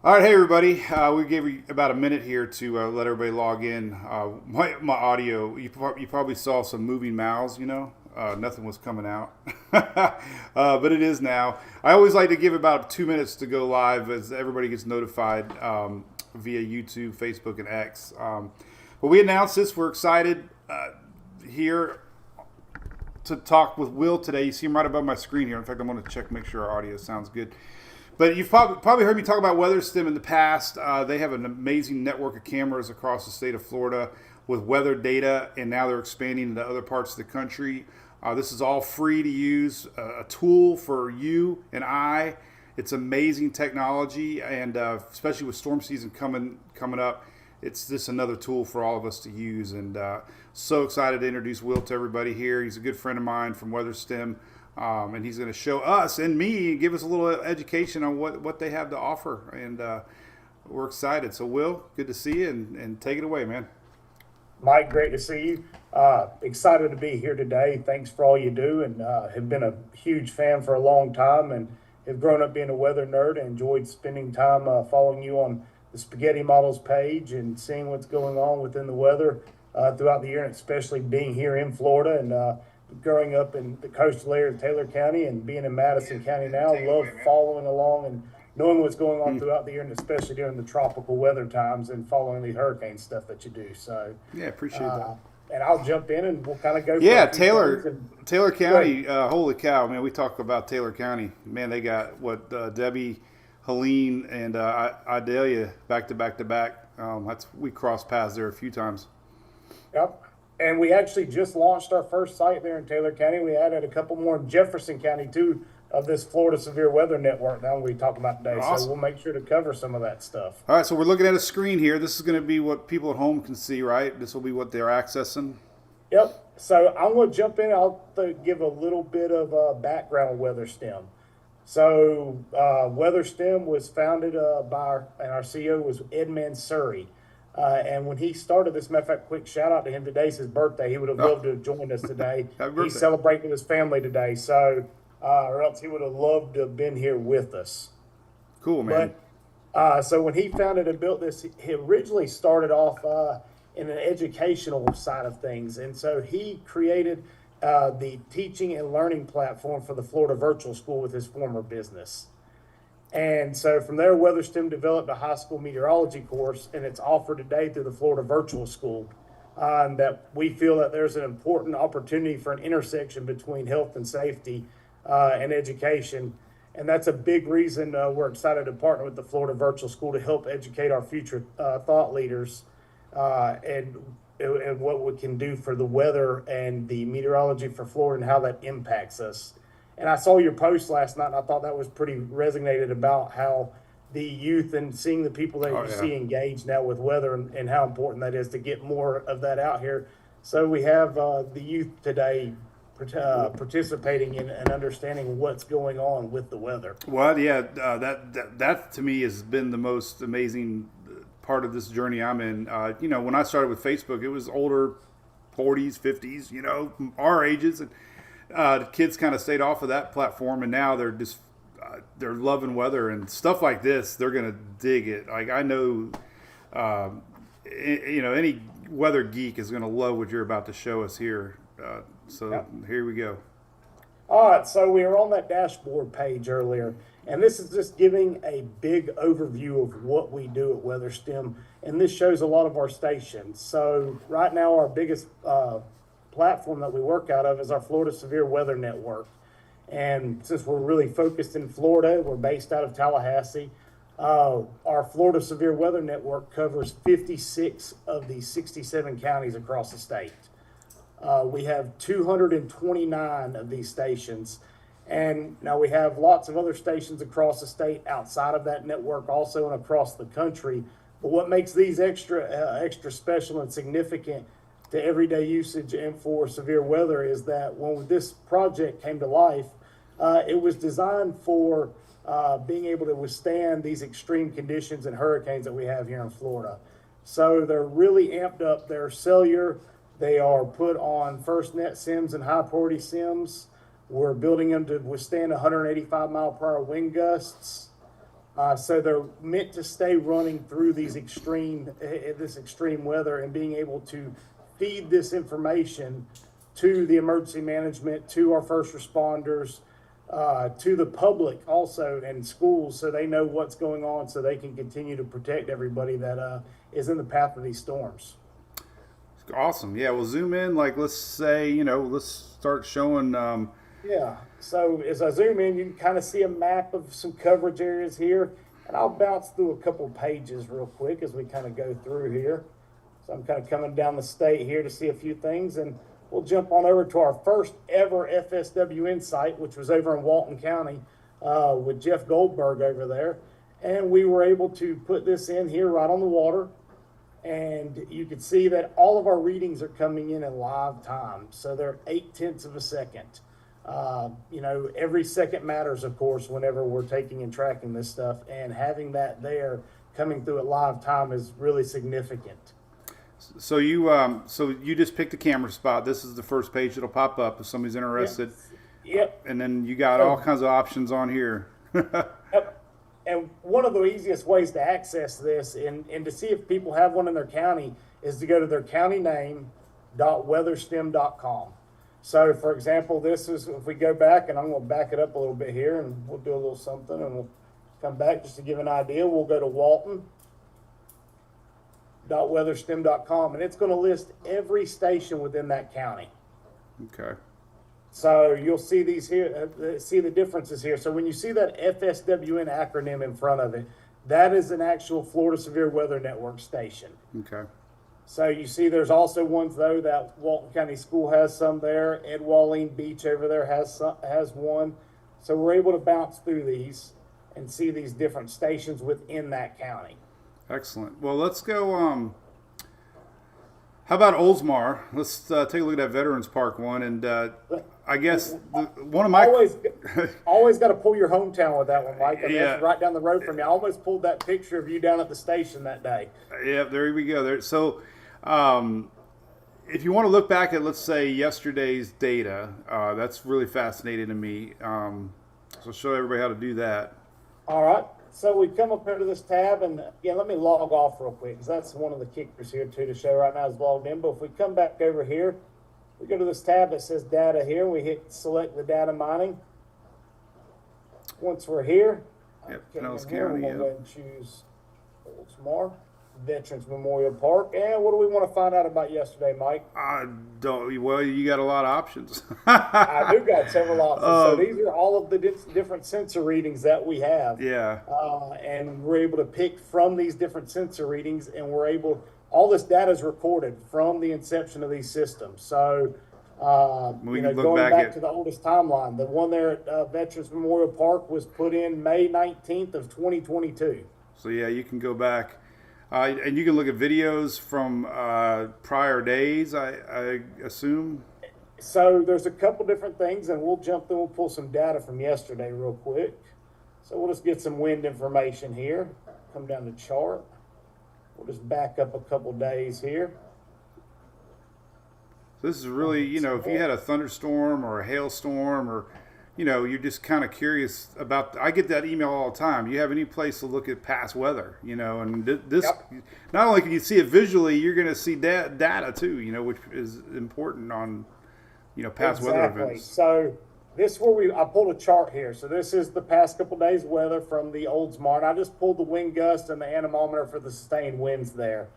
All right, hey everybody. We gave you about a minute here to let everybody log in. My audio, you probably saw some moving mouths, nothing was coming out. But it is now. I always like to give about 2 minutes to go live as everybody gets notified via YouTube, Facebook, and X. But we announced this. We're excited here to talk with Will today. You see him right above my screen here. In fact, I'm going to check, make sure our audio sounds good. But you've probably heard me talk about WeatherSTEM in the past. They have an amazing network of cameras across the state of Florida with weather data, and now they're expanding into other parts of the country. This is all free to use, a tool for you and I. It's amazing technology, and especially with storm season coming up, it's just another tool for all of us to use. And so excited to introduce Will to everybody here. He's a good friend of mine from WeatherSTEM. And he's going to show us and me, give us a little education on what they have to offer. And we're excited. So, Will, good to see you, and take it away, man. Mike, great to see you. Excited to be here today. Thanks for all you do, and have been a huge fan for a long time, and have grown up being a weather nerd and enjoyed spending time following you on the Spaghetti Models page and seeing what's going on within the weather throughout the year, and especially being here in Florida and growing up in the coastal area of Taylor County and being in Madison County now. Love following along and knowing what's going on throughout the year, and especially during the tropical weather times and following the hurricane stuff that you do. So yeah, appreciate that. And I'll jump in and we'll kind of go. Yeah, Taylor County. Holy cow, man! We talk about Taylor County. Man, they got what Debbie, Helene, and Idalia back to back to back. We crossed paths there a few times. Yep. And we actually just launched our first site there in Taylor County. We added a couple more in Jefferson County too of this Florida Severe Weather Network now we talk about today. Awesome. So we'll make sure to cover some of that stuff. All right, so we're looking at a screen here. This is going to be what people at home can see, right? This will be what they're accessing. Yep. So I'm going to jump in. I'll give a little bit of background on WeatherSTEM. So WeatherSTEM was founded and our CEO was Ed Mansouri. And when he started this, matter of fact, quick shout out to him. Today's his birthday. He would have loved to have joined us today. He's celebrating with his family today. So, or else he would have loved to have been here with us. Cool, man. But, so when he founded and built this, he originally started off in an educational side of things. And so he created the teaching and learning platform for the Florida Virtual School with his former business. And so from there, WeatherSTEM developed a high school meteorology course, and it's offered today through the Florida Virtual School. That we feel that there's an important opportunity for an intersection between health and safety and education. And that's a big reason we're excited to partner with the Florida Virtual School to help educate our future thought leaders and what we can do for the weather and the meteorology for Florida and how that impacts us. And I saw your post last night, and I thought that was pretty resonated about how the youth and seeing the people that you see engaged now with weather and how important that is to get more of that out here. So we have the youth today participating in and understanding what's going on with the weather. Well, yeah, that to me has been the most amazing part of this journey I'm in. When I started with Facebook, it was older, 40s, 50s, our ages, and the kids kind of stayed off of that platform, and now they're just they're loving weather and stuff like this. They're gonna dig it. Like I know, any weather geek is gonna love what you're about to show us here. Here we go. All right, so we were on that dashboard page earlier, and this is just giving a big overview of what we do at WeatherSTEM, and this shows a lot of our stations. So right now, our biggest platform that we work out of is our Florida Severe Weather Network. And since we're really focused in Florida, we're based out of Tallahassee. Our Florida Severe Weather Network covers 56 of the 67 counties across the state. We have 229 of these stations. And now we have lots of other stations across the state outside of that network also and across the country. But what makes these extra special and significant to everyday usage and for severe weather is that when this project came to life, it was designed for being able to withstand these extreme conditions and hurricanes that we have here in Florida. So they're really amped up. They're cellular. They are put on FirstNet SIMs and high priority SIMs. We're building them to withstand 185 mile per hour wind gusts. So they're meant to stay running through these this extreme weather and being able to feed this information to the emergency management, to our first responders, to the public also, and schools, so they know what's going on, so they can continue to protect everybody that is in the path of these storms. Awesome. Yeah, we'll zoom in. Like, let's say, let's start showing. Yeah, so as I zoom in, you can kind of see a map of some coverage areas here, and I'll bounce through a couple pages real quick as we kind of go through here. So I'm kind of coming down the state here to see a few things, and we'll jump on over to our first ever FSWN site, which was over in Walton County with Jeff Goldberg over there. And we were able to put this in here right on the water. And you can see that all of our readings are coming in live time. So they're 0.8 of a second. Every second matters, of course, whenever we're taking and tracking this stuff. And having that there coming through at live time is really significant. So you just picked a camera spot. This is the first page that'll pop up if somebody's interested. Yep. And then you got all kinds of options on here. Yep. And one of the easiest ways to access this and to see if people have one in their county is to go to their county name.weatherstem.com. So, for example, this is, if we go back, and I'm going to back it up a little bit here, and we'll do a little something, and we'll come back just to give an idea. We'll go to walton.weatherstem.com, and it's going to list every station within that county. Okay. So you'll see these here, see the differences here. So when you see that FSWN acronym in front of it, that is an actual Florida Severe Weather Network station. Okay. So you see there's also ones, though, that Walton County School has some there. Ed Walleen Beach over there has one. So we're able to bounce through these and see these different stations within that county. Excellent. Well, let's go. How about Oldsmar? Let's take a look at that Veterans Park one, and I guess one of my always got to pull your hometown with that one, Mike. I mean, yeah, that's right down the road from you. I almost pulled that picture of you down at the station that day. Yeah, there we go. There. So, if you want to look back at, let's say, yesterday's data, that's really fascinating to me. So I'll show everybody how to do that. All right. So we come up here to this tab, and again, let me log off real quick, because that's one of the kickers here, too, to show right now is logged in. But if we come back over here, we go to this tab that says data here, and we hit select the data mining. Once we're here, yep, we're Pinellas going County, to go ahead and choose Oldsmar, Veterans Memorial Park. And what do we want to find out about yesterday, Mike? Well, you got a lot of options. I do got several options. So these are all of the different sensor readings that we have. Yeah. And we're able to pick from these different sensor readings, and all this data is recorded from the inception of these systems. So, going back to the oldest timeline, the one there at Veterans Memorial Park was put in May 19th of 2022. So, yeah, you can go back. And you can look at videos from prior days, I assume. So there's a couple different things, and we'll jump through. We'll pull some data from yesterday real quick. So we'll just get some wind information here. Come down to chart. We'll just back up a couple days here. This is really, if you had a thunderstorm or a hailstorm, or you're just kind of curious about. I get that email all the time. Do you have any place to look at past weather? And this, not only can you see it visually, you're going to see data too. Which is important on, past weather events. So this is where I pulled a chart here. So this is the past couple days' weather from the Oldsmar. And I just pulled the wind gust and the anemometer for the sustained winds there.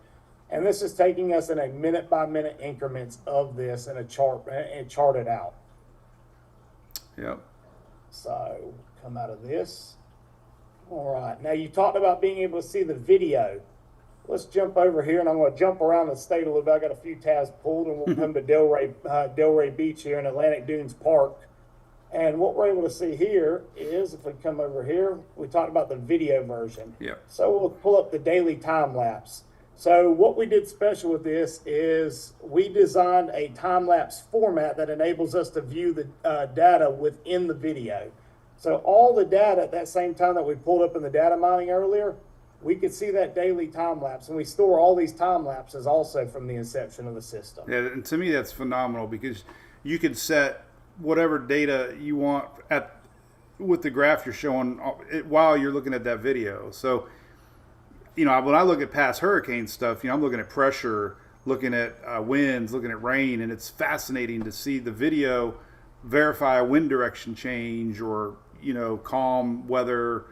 And this is taking us in a minute-by-minute increments of this in a chart and charted out. Yep. So come out of this. All right. Now you talked about being able to see the video. Let's jump over here, and I'm going to jump around the state a little bit. I got a few tabs pulled, and we'll come to Delray Beach here in Atlantic Dunes Park. And what we're able to see here is, if we come over here, we talked about the video version. Yeah. So we'll pull up the daily time lapse. So what we did special with this is we designed a time-lapse format that enables us to view the data within the video. So all the data at that same time that we pulled up in the data mining earlier, we could see that daily time-lapse. And we store all these time-lapses also from the inception of the system. Yeah, and to me that's phenomenal, because you could set whatever data you want with the graph you're showing while you're looking at that video. So, you know, when I look at past hurricane stuff, you know, I'm looking at pressure, looking at winds, looking at rain, and it's fascinating to see the video verify a wind direction change or, you know, calm weather.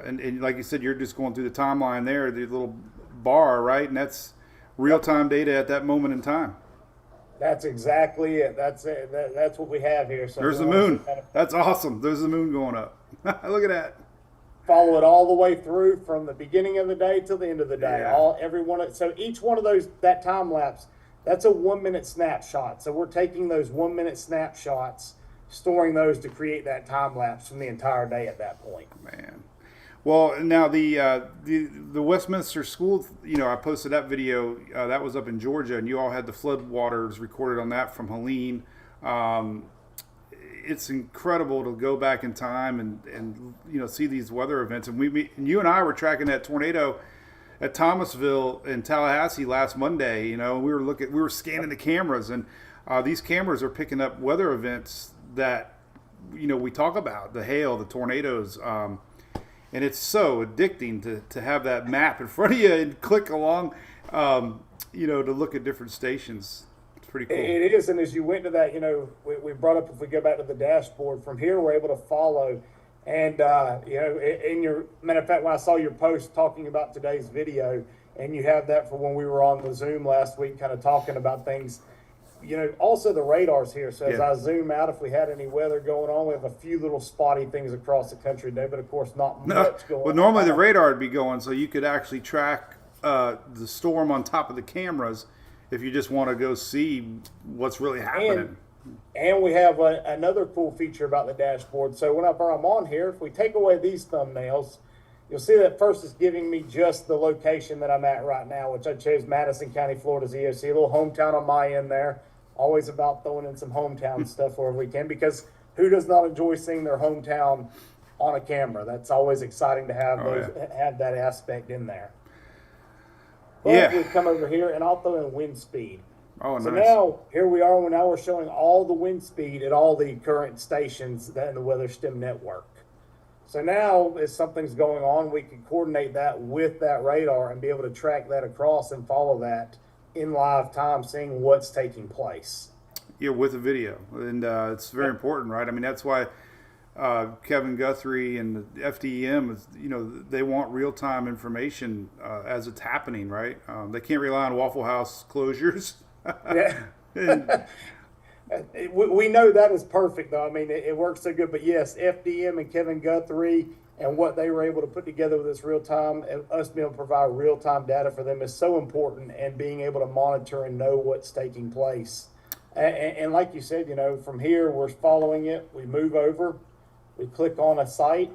And like you said, you're just going through the timeline there, the little bar, right? And that's real-time data at that moment in time. That's exactly it. That's it. That's what we have here. So There's the moon. That's awesome. There's the moon going up. Look at that. Follow it all the way through from the beginning of the day till the end of the day. Yeah. So each one of those, that time lapse, that's a 1 minute snapshot. So we're taking those 1 minute snapshots, storing those to create that time lapse from the entire day at that point. Man. Well, now the Westminster School, you know, I posted that video. That was up in Georgia, and you all had the flood waters recorded on that from Helene. It's incredible to go back in time and you know, see these weather events. And you and I were tracking that tornado at Thomasville in Tallahassee last Monday. You know, we were scanning the cameras, and these cameras are picking up weather events that, you know, we talk about, the hail, the tornadoes. And it's so addicting to have that map in front of you and click along, you know, to look at different stations. It's pretty cool. It is, and as you went to that, you know, we brought up, if we go back to the dashboard, from here we're able to follow. And, you know, in your, matter of fact, when I saw your post talking about today's video, and you have that for when we were on the Zoom last week, kind of talking about things, you know, also the radars here. So as I zoom out, if we had any weather going on, we have a few little spotty things across the country today, but of course not much going on. Well, normally the radar would be going, so you could actually track the storm on top of the cameras if you just want to go see what's really happening. And we have another cool feature about the dashboard. So whenever I'm on here, if we take away these thumbnails, you'll see that first is giving me just the location that I'm at right now, which I chose Madison County, Florida's EOC, a little hometown on my end there. Always about throwing in some hometown stuff wherever we can, because who does not enjoy seeing their hometown on a camera? That's always exciting to have have that aspect in there. But we come over here, and I'll throw in wind speed. Oh, so nice. now here we are. Now we're showing all the wind speed at all the current stations that in the WeatherSTEM network. So now, if something's going on, we can coordinate that with that radar and be able to track that across and follow that in live time, seeing what's taking place. Yeah, with a video. And it's very important, right? I mean, that's why Kevin Guthrie and the FDEM, you know, they want real-time information as it's happening, right? They can't rely on Waffle House closures. Yeah. We know that is perfect, though. I mean, it works so good. But yes, FDM and Kevin Guthrie and what they were able to put together with this real time, and us being able to provide real time data for them is so important, and being able to monitor and know what's taking place. And like you said, you know, from here we're following it. We move over, we click on a site.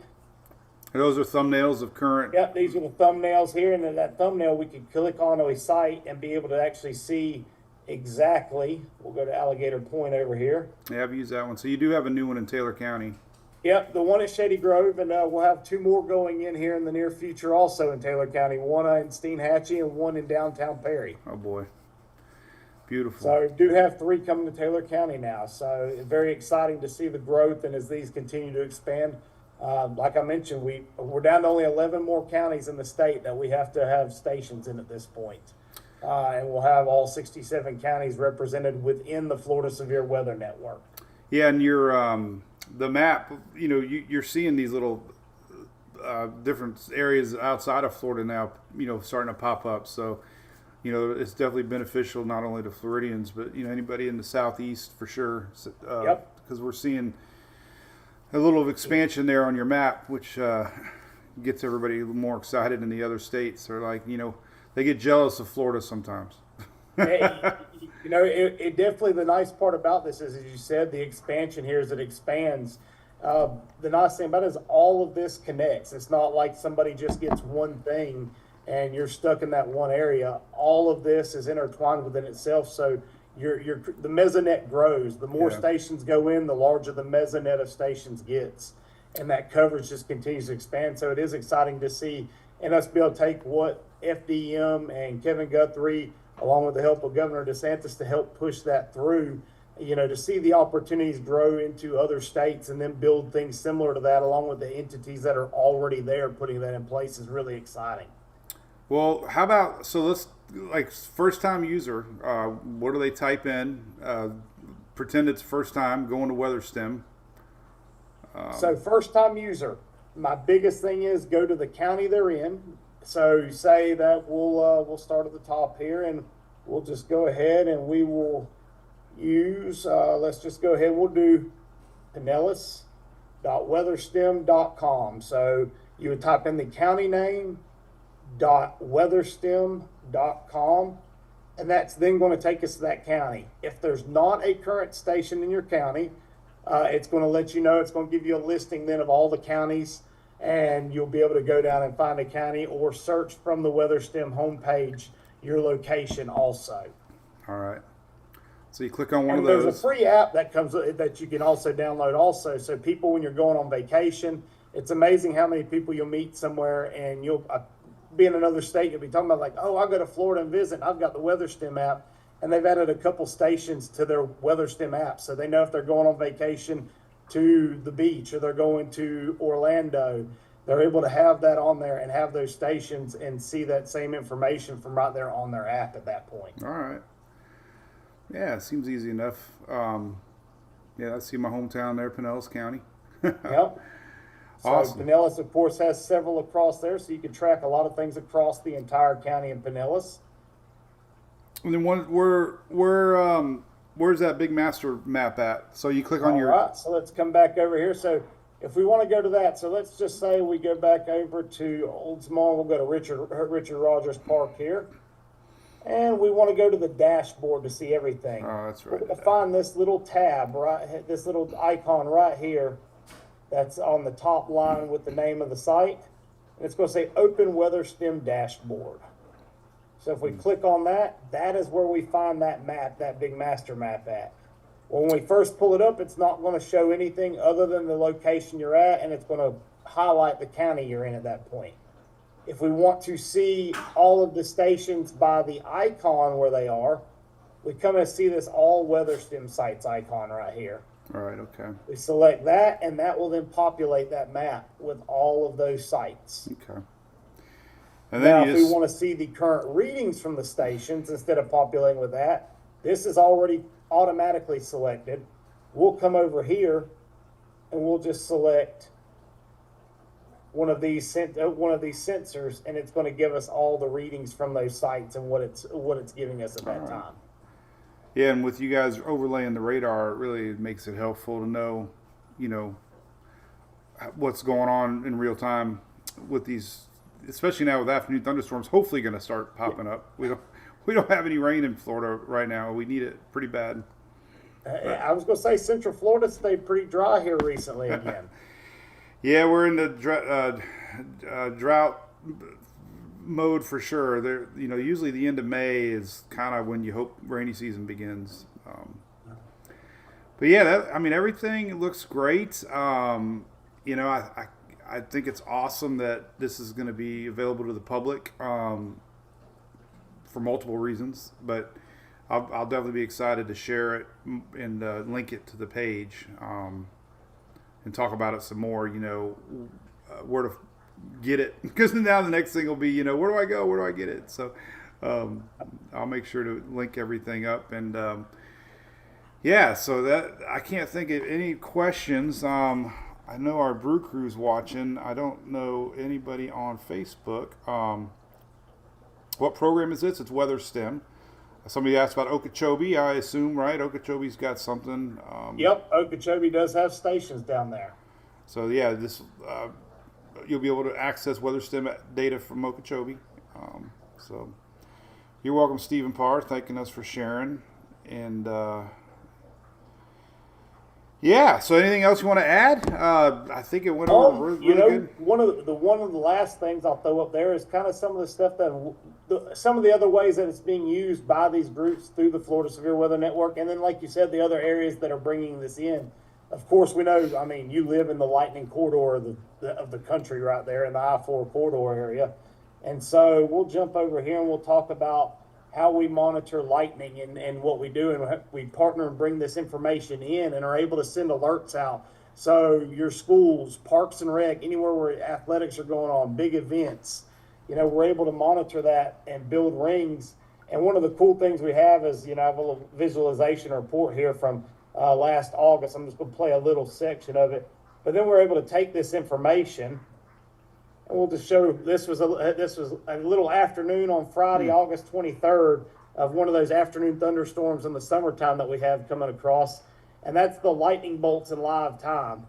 And those are thumbnails of current. Yep, these are the thumbnails here, and in that thumbnail we can click on a site and be able to actually see exactly. We'll go to Alligator Point over here. Yeah, I've used that one. So you do have a new one in Taylor County. Yep, the one at Shady Grove, and we'll have two more going in here in the near future also in Taylor County, one in Steinhatchee and one in downtown Perry. Oh, boy. Beautiful. So we do have three coming to Taylor County now. So it's very exciting to see the growth, and as these continue to expand. Like I mentioned, we're down to only 11 more counties in the state that we have to have stations in at this point. And we'll have all 67 counties represented within the Florida Severe Weather Network. Yeah, and your the map, you know, you're seeing these little different areas outside of Florida now, you know, starting to pop up. So, you know, it's definitely beneficial not only to Floridians, but, you know, anybody in the southeast for sure. Yep. Because we're seeing a little expansion there on your map, which gets everybody a little more excited in the other states. They're like, you know, they get jealous of Florida sometimes. You know, it definitely, the nice part about this is, as you said, the expansion here as it expands. The nice thing about it is all of this connects. It's not like somebody just gets one thing and you're stuck in that one area. All of this is intertwined within itself. So the mesonet grows. The more stations go in, the larger the mesonet of stations gets. And that coverage just continues to expand. So it is exciting to see, and us be able to take what FDM and Kevin Guthrie, along with the help of Governor DeSantis, to help push that through to see the opportunities grow into other states and then build things similar to that along with the entities that are already there, putting that in place is really exciting. Well, how about, so let's, like, first time user, what do they type in? Pretend it's first time going to WeatherSTEM. So first time user, my biggest thing is go to the county they're in. So say that we'll start at the top here, and we'll just go ahead and we will use, let's just go ahead, we'll do pinellas.weatherstem.com. So you would type in the county name, .weatherstem.com, and that's then going to take us to that county. If there's not a current station in your county, it's going to let you know. It's going to give you a listing then of all the counties, and you'll be able to go down and find a county or search from the WeatherSTEM homepage your location also. All right. So you click on one And of those. there's a free app that comes that you can also download also. So people, when you're going on vacation, it's amazing how many people you'll meet somewhere, and you'll be in another state. You'll be talking about like, oh, I'll go to Florida and visit. I've got the WeatherSTEM app, and they've added a couple stations to their WeatherSTEM app, so they know if they're going on vacation to the beach or they're going to Orlando, they're able to have that on there and have those stations and see that same information from right there on their app at that point. All right. Yeah, it seems easy enough. Yeah, I see my hometown there, Pinellas County. Yep. So Awesome. Pinellas, of course, has several across there, so you can track a lot of things across the entire county in Pinellas. And then where's that big master map at? So you click on All right, so let's come back over here. So if we want to go to that, so let's just say we go back over to Old Small. We'll go to Richard Rogers Park here. And we want to go to the dashboard to see everything. Oh, that's right. We're going to find this little tab, right? This little icon right here that's on the top line with the name of the site. And it's going to say Open WeatherSTEM Dashboard. So if we click on that, that is where we find that map, that big master map at. When we first pull it up, it's not going to show anything other than the location you're at, and it's going to highlight the county you're in at that point. If we want to see all of the stations by the icon where they are, we come and see this all WeatherSTEM sites icon right here. All right, okay. We select that, and that will then populate that map with all of those sites. Okay. And then Now, you if just, we want to see the current readings from the stations, instead of populating with that, this is already automatically selected. We'll come over here, and we'll just select one of these sensors, and it's going to give us all the readings from those sites and what it's giving us at that time. yeah, and with you guys overlaying the radar, it really makes it helpful to know, what's going on in real time with these, especially now with afternoon thunderstorms. Hopefully, going to start popping up. We don't have any rain in Florida right now. We need it pretty bad. I was going to say Central Florida stayed pretty dry here recently again. Yeah, we're in the drought mode for sure. There, usually the end of May is kind of when you hope rainy season begins. But yeah, everything looks great. I think it's awesome that this is going to be available to the public for multiple reasons. But I'll definitely be excited to share it and link it to the page. And talk about it some more, where to get it. Because now the next thing will be, where do I go? Where do I get it? So I'll make sure to link everything up. And so that I can't think of any questions. I know our brew crew's watching. I don't know anybody on Facebook. What program is this? It's WeatherSTEM. Somebody asked about Okeechobee, I assume, right? Okeechobee's got something. Yep, Okeechobee does have stations down there. So yeah, this you'll be able to access WeatherSTEM data from Okeechobee. So you're welcome, Stephen Parr, thanking us for sharing. And so anything else you want to add? I think it went over really good. One of the last things I'll throw up there is kind of some of the stuff that some of the other ways that it's being used by these groups through the Florida Severe Weather Network, and then like you said, the other areas that are bringing this in. Of course, we know. You live in the lightning corridor of the country right there in the I-4 corridor area, and so we'll jump over here and we'll talk about how we monitor lightning and what we do. And we partner and bring this information in and are able to send alerts out. So your schools, parks and rec, anywhere where athletics are going on, big events, we're able to monitor that and build rings. And one of the cool things we have is, I have a little visualization report here from last August. I'm just going to play a little section of it. But then we're able to take this information, and we'll just show this was a little afternoon on Friday, August 23rd, of one of those afternoon thunderstorms in the summertime that we have coming across. And that's the lightning bolts in live time,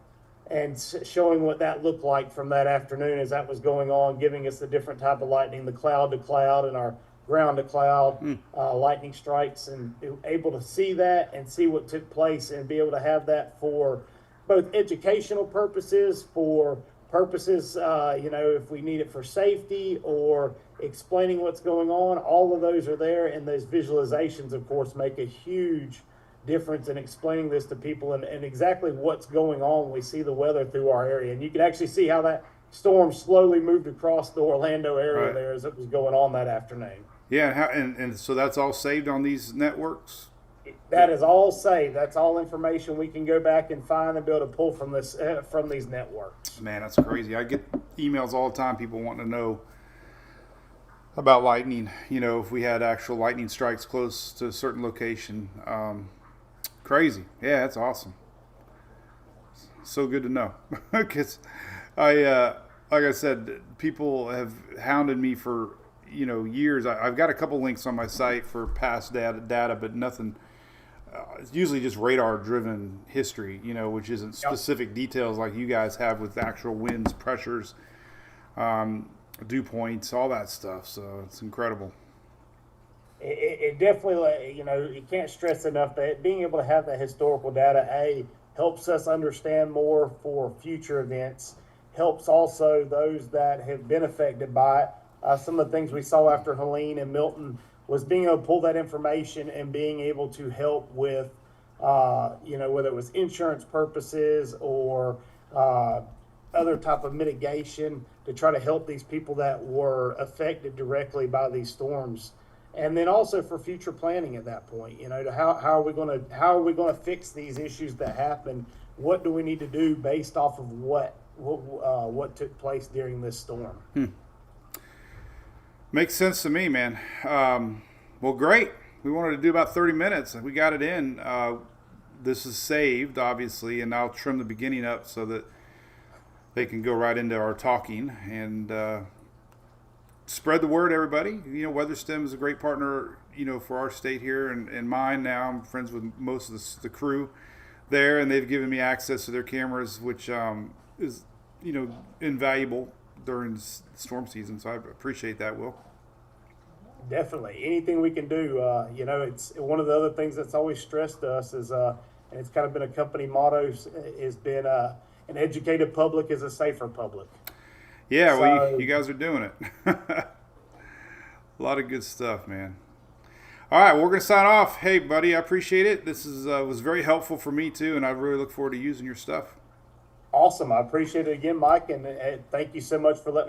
and showing what that looked like from that afternoon as that was going on, giving us the different type of lightning, the cloud to cloud and our ground to cloud lightning strikes, and able to see that and see what took place and be able to have that for both educational purposes, for purposes, if we need it for safety or explaining what's going on. All of those are there, and those visualizations, of course, make a huge difference in explaining this to people and exactly what's going on when we see the weather through our area. And you can actually see how that storm slowly moved across the Orlando area there as it was going on that afternoon. Yeah, and so that's all saved on these networks? That is all saved. That's all information we can go back and find and be able to pull from this from these networks. Man, that's crazy. I get emails all the time, people wanting to know about lightning, if we had actual lightning strikes close to a certain location. Crazy. Yeah, that's awesome. So good to know. Because like I said, people have hounded me for years. I've got a couple links on my site for past data, but nothing. It's usually just radar-driven history, which isn't specific details like you guys have with actual winds, pressures, dew points, all that stuff. So it's incredible. It definitely, you can't stress enough that being able to have that historical data, helps us understand more for future events, helps also those that have been affected by it. Some of the things we saw after Helene and Milton was being able to pull that information and being able to help with, whether it was insurance purposes or other type of mitigation to try to help these people that were affected directly by these storms. And then also for future planning at that point, how are we going to fix these issues that happen? What do we need to do based off of what took place during this storm? Makes sense to me, man. Well, great. We wanted to do about 30 minutes. We got it in. This is saved, obviously, and I'll trim the beginning up so that they can go right into our talking and spread the word, everybody. WeatherSTEM is a great partner, for our state here and mine now. I'm friends with most of the crew there, and they've given me access to their cameras, which is, invaluable during storm season. So I appreciate that, Will. Definitely. Anything we can do. It's one of the other things that's always stressed to us is, and it's kind of been a company motto, has been an educated public is a safer public. Yeah, well, you guys are doing it. A lot of good stuff, man. All right, we're going to sign off. Hey, buddy, I appreciate it. This was very helpful for me, too, and I really look forward to using your stuff. Awesome. I appreciate it again, Mike, and thank you so much for letting us